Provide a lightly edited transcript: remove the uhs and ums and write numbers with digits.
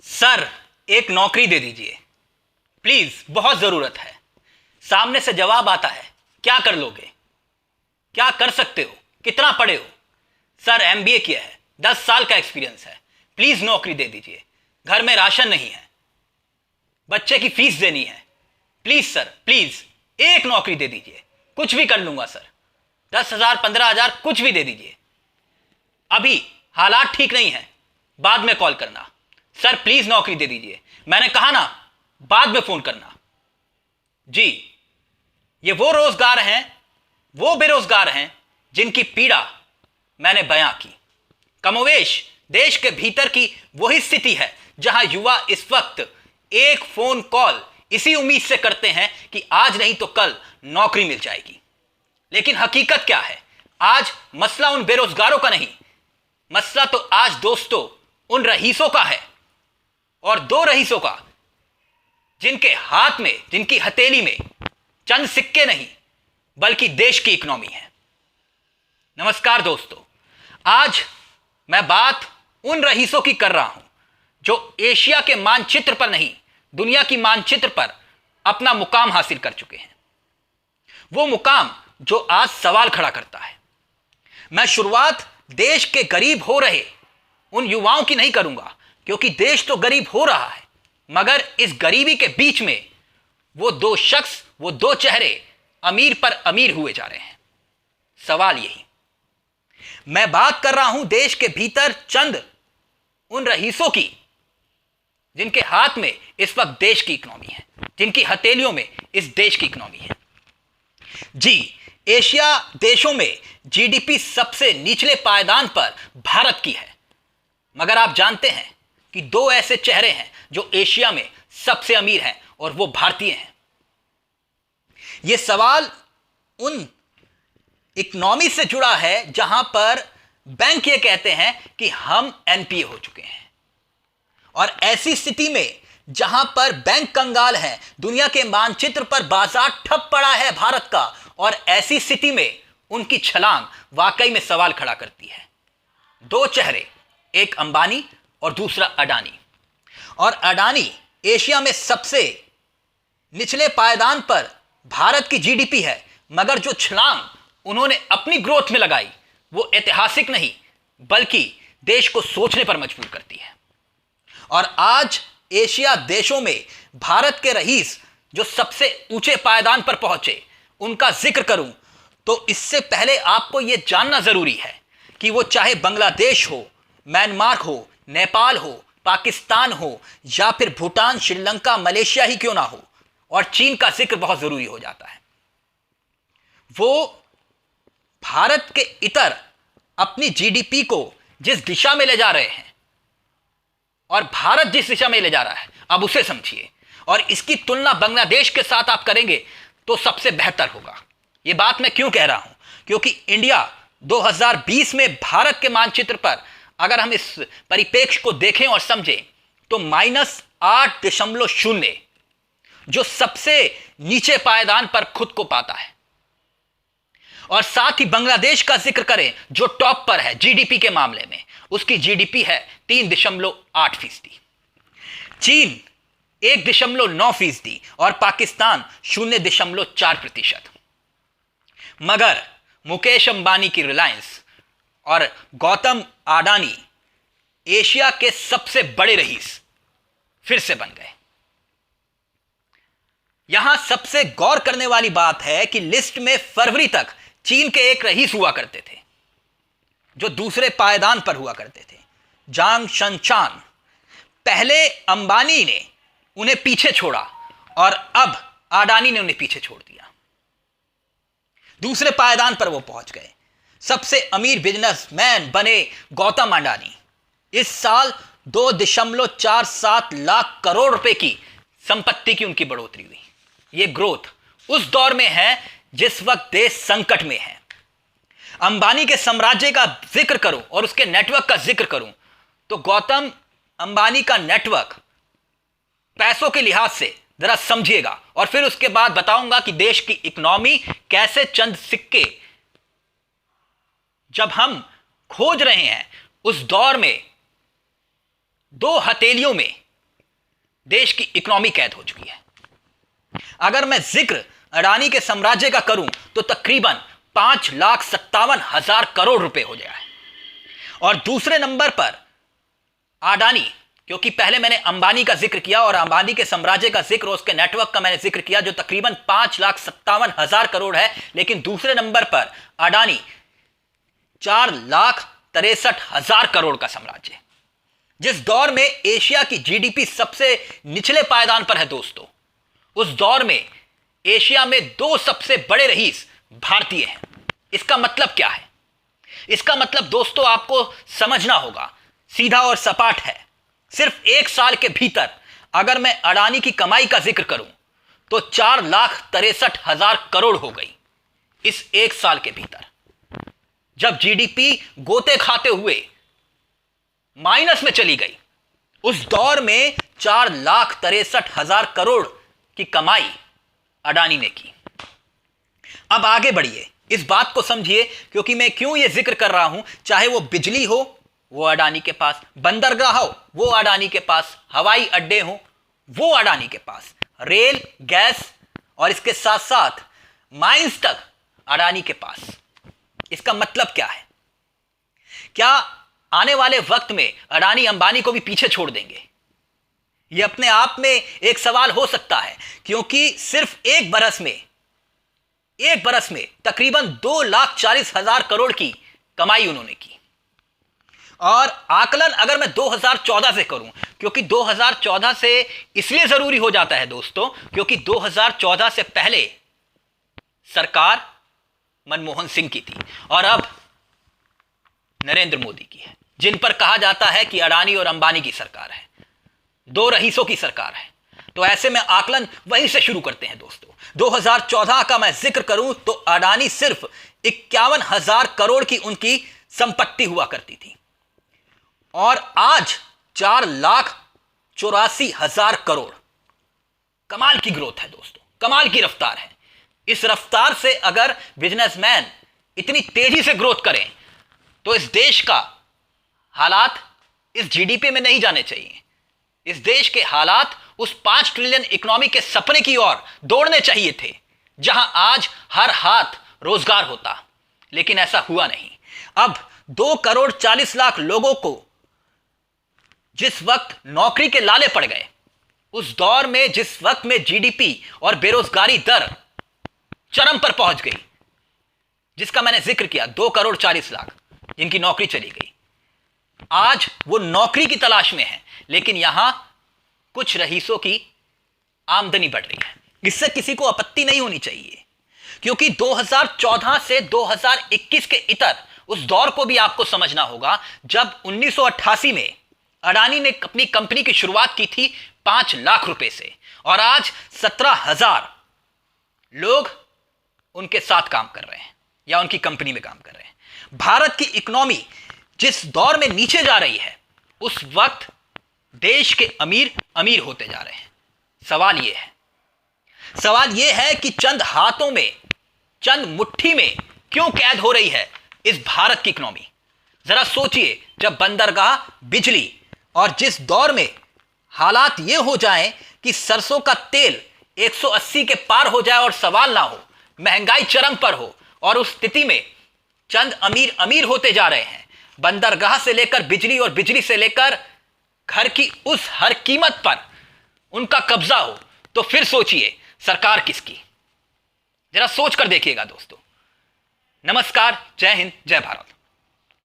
Sir, एक नौकरी दे दीजिए प्लीज, बहुत जरूरत है। सामने से जवाब आता है, क्या कर लोगे, क्या कर सकते हो, कितना पढ़े हो? सर, एमबीए किया है, 10 साल का एक्सपीरियंस है, प्लीज नौकरी दे दीजिए। घर में राशन नहीं है, बच्चे की फीस देनी है, प्लीज सर प्लीज एक नौकरी दे दीजिए। कुछ भी कर लूंगा सर, 10,000 15,000 कुछ भी दे दीजिए। अभी हालात ठीक नहीं है, बाद में कॉल करना। सर प्लीज नौकरी दे दीजिए, मैंने कहा ना, बाद में फोन करना। जी, ये वो रोजगार हैं, वो बेरोजगार हैं जिनकी पीड़ा मैंने बयां की। कमोवेश देश के भीतर की वही स्थिति है जहां युवा इस वक्त एक फोन कॉल इसी उम्मीद से करते हैं कि आज नहीं तो कल नौकरी मिल जाएगी। लेकिन हकीकत क्या है? आज मसला उन बेरोजगारों का नहीं, मसला तो आज दोस्तों उन रईसों का है, और दो रईसों का जिनके हाथ में, जिनकी हथेली में चंद सिक्के नहीं बल्कि देश की इकोनॉमी है। नमस्कार दोस्तों, आज मैं बात उन रईसों की कर रहा हूं जो एशिया के मानचित्र पर नहीं, दुनिया की मानचित्र पर अपना मुकाम हासिल कर चुके हैं। वो मुकाम जो आज सवाल खड़ा करता है। मैं शुरुआत देश के गरीब हो रहे उन युवाओं की नहीं करूंगा, क्योंकि देश तो गरीब हो रहा है, मगर इस गरीबी के बीच में वो दो शख्स, वो दो चेहरे अमीर पर अमीर हुए जा रहे हैं। सवाल यही, मैं बात कर रहा हूं देश के भीतर चंद उन रईसों की जिनके हाथ में इस वक्त देश की इकोनॉमी है, जिनकी हथेलियों में इस देश की इकोनॉमी है। जी, एशिया देशों में जीडीपी सबसे निचले पायदान पर भारत की है, मगर आप जानते हैं कि दो ऐसे चेहरे हैं जो एशिया में सबसे अमीर हैं, और वो भारतीय हैं। यह सवाल उन इकोनॉमी से जुड़ा है जहां पर बैंक ये कहते हैं कि हम एनपीए हो चुके हैं, और ऐसी स्थिति में जहां पर बैंक कंगाल है, दुनिया के मानचित्र पर बाजार ठप पड़ा है भारत का, और ऐसी स्थिति में उनकी छलांग वाकई में सवाल खड़ा करती है। दो चेहरे, एक अंबानी और दूसरा अडानी, और अडानी एशिया में सबसे निचले पायदान पर भारत की जीडीपी है, मगर जो छलांग उन्होंने अपनी ग्रोथ में लगाई वो ऐतिहासिक नहीं बल्कि देश को सोचने पर मजबूर करती है। और आज एशिया देशों में भारत के रईस जो सबसे ऊंचे पायदान पर पहुंचे, उनका जिक्र करूं तो इससे पहले आपको यह जानना जरूरी है कि वो चाहे बांग्लादेश हो, म्यांमार हो, नेपाल हो, पाकिस्तान हो, या फिर भूटान, श्रीलंका, मलेशिया ही क्यों ना हो, और चीन का जिक्र बहुत जरूरी हो जाता है। वो भारत के इतर अपनी जीडीपी को जिस दिशा में ले जा रहे हैं, और भारत जिस दिशा में ले जा रहा है, अब उसे समझिए, और इसकी तुलना बांग्लादेश के साथ आप करेंगे तो सबसे बेहतर होगा। यह बात मैं क्यों कह रहा हूं? क्योंकि इंडिया 2020 में भारत के मानचित्र पर अगर हम इस परिप्रेक्ष्य को देखें और समझें तो -8.0, जो सबसे नीचे पायदान पर खुद को पाता है। और साथ ही बांग्लादेश का जिक्र करें जो टॉप पर है जीडीपी के मामले में, उसकी जीडीपी है 3.8%, चीन 1.9%, और पाकिस्तान 0.4%। मगर मुकेश अंबानी की रिलायंस और गौतम अडानी एशिया के सबसे बड़े रईस फिर से बन गए। यहां सबसे गौर करने वाली बात है कि लिस्ट में फरवरी तक चीन के एक रईस हुआ करते थे जो दूसरे पायदान पर हुआ करते थे, जांग शनचान। पहले अंबानी ने उन्हें पीछे छोड़ा और अब अडानी ने उन्हें पीछे छोड़ दिया। दूसरे पायदान पर वो पहुंच गए। सबसे अमीर बिजनेसमैन बने गौतम अडानी। इस साल 2.47 लाख करोड़ रुपए की संपत्ति की उनकी बढ़ोतरी हुई। यह ग्रोथ उस दौर में है जिस वक्त देश संकट में है। अंबानी के साम्राज्य का जिक्र करूं और उसके नेटवर्क का जिक्र करूं तो गौतम अंबानी का नेटवर्क पैसों के लिहाज से जरा समझिएगा, और फिर उसके बाद बताऊंगा कि देश की इकोनॉमी कैसे चंद सिक्के जब हम खोज रहे हैं उस दौर में दो हथेलियों में देश की इकोनॉमी कैद हो चुकी है। अगर मैं जिक्र अडानी के साम्राज्य का करूं तो तकरीबन 5,57,000 करोड़ रुपए हो जाए। और दूसरे नंबर पर अडानी, क्योंकि पहले मैंने अंबानी का जिक्र किया और अंबानी के साम्राज्य का जिक्र और उसके नेटवर्क का मैंने जिक्र किया जो तकरीबन 5,57,000 करोड़ है, लेकिन दूसरे नंबर पर अडानी 4,63,000 करोड़ का साम्राज्य। जिस दौर में एशिया की जीडीपी सबसे निचले पायदान पर है दोस्तों, उस दौर में एशिया में दो सबसे बड़े रईस भारतीय हैं। इसका मतलब क्या है? इसका मतलब दोस्तों आपको समझना होगा, सीधा और सपाट है। सिर्फ एक साल के भीतर अगर मैं अडानी की कमाई का जिक्र करूं तो 4,63,000 करोड़ हो गई इस एक साल के भीतर। जब जीडीपी गोते खाते हुए माइनस में चली गई, उस दौर में 4,63,000 करोड़ की कमाई अडानी ने की। अब आगे बढ़िए, इस बात को समझिए, क्योंकि मैं क्यों यह जिक्र कर रहा हूं। चाहे वो बिजली हो वो अडानी के पास, बंदरगाह हो वो अडानी के पास, हवाई अड्डे हो वो अडानी के पास, रेल, गैस और इसके साथ साथ माइंस तक अडानी के पास। इसका मतलब क्या है? क्या आने वाले वक्त में अडानी अंबानी को भी पीछे छोड़ देंगे? यह अपने आप में एक सवाल हो सकता है, क्योंकि सिर्फ एक बरस में तकरीबन 2,40,000 करोड़ की कमाई उन्होंने की। और आकलन अगर मैं 2014 से करूं, क्योंकि 2014 से इसलिए जरूरी हो जाता है दोस्तों, क्योंकि 2014 से पहले सरकार मनमोहन सिंह की थी और अब नरेंद्र मोदी की है, जिन पर कहा जाता है कि अडानी और अंबानी की सरकार है, दो रईसों की सरकार है। तो ऐसे में आकलन वहीं से शुरू करते हैं दोस्तों। 2014 का मैं जिक्र करूं तो अडानी सिर्फ 51,000 करोड़ की उनकी संपत्ति हुआ करती थी और आज 4,84,000 करोड़। कमाल की ग्रोथ है दोस्तों, कमाल की रफ्तार है। इस रफ्तार से अगर बिजनेसमैन इतनी तेजी से ग्रोथ करें तो इस देश का हालात इस जीडीपी में नहीं जाने चाहिए। इस देश के हालात उस 5 ट्रिलियन इकोनॉमी के सपने की ओर दौड़ने चाहिए थे, जहां आज हर हाथ रोजगार होता, लेकिन ऐसा हुआ नहीं। अब 2,40,00,000 लोगों को जिस वक्त नौकरी के लाले पड़ गए, उस दौर में जिस वक्त में जीडीपी और बेरोजगारी दर चरम पर पहुंच गई, जिसका मैंने जिक्र किया, 2,40,00,000 जिनकी नौकरी चली गई, आज वो नौकरी की तलाश में है, लेकिन यहां कुछ रईसों की आमदनी बढ़ रही है। इससे किसी को आपत्ति नहीं होनी चाहिए, क्योंकि 2014 से 2021 के इतर उस दौर को भी आपको समझना होगा जब 1988 में अडानी ने अपनी कंपनी की शुरुआत की थी 5 लाख रुपए से, और आज 17,000 लोग उनके साथ काम कर रहे हैं या उनकी कंपनी में काम कर रहे हैं। भारत की इकोनॉमी जिस दौर में नीचे जा रही है, उस वक्त देश के अमीर अमीर होते जा रहे हैं। सवाल यह है कि चंद हाथों में, चंद मुट्ठी में क्यों कैद हो रही है इस भारत की इकोनॉमी? जरा सोचिए, जब बंदरगाह, बिजली और जिस दौर में हालात यह हो जाएं कि सरसों का तेल 180 के पार हो जाए और सवाल ना हो, महंगाई चरम पर हो, और उस स्थिति में चंद अमीर अमीर होते जा रहे हैं, बंदरगाह से लेकर बिजली और बिजली से लेकर घर की उस हर कीमत पर उनका कब्जा हो, तो फिर सोचिए सरकार किसकी? जरा सोच कर देखिएगा दोस्तों। नमस्कार, जय हिंद, जय भारत।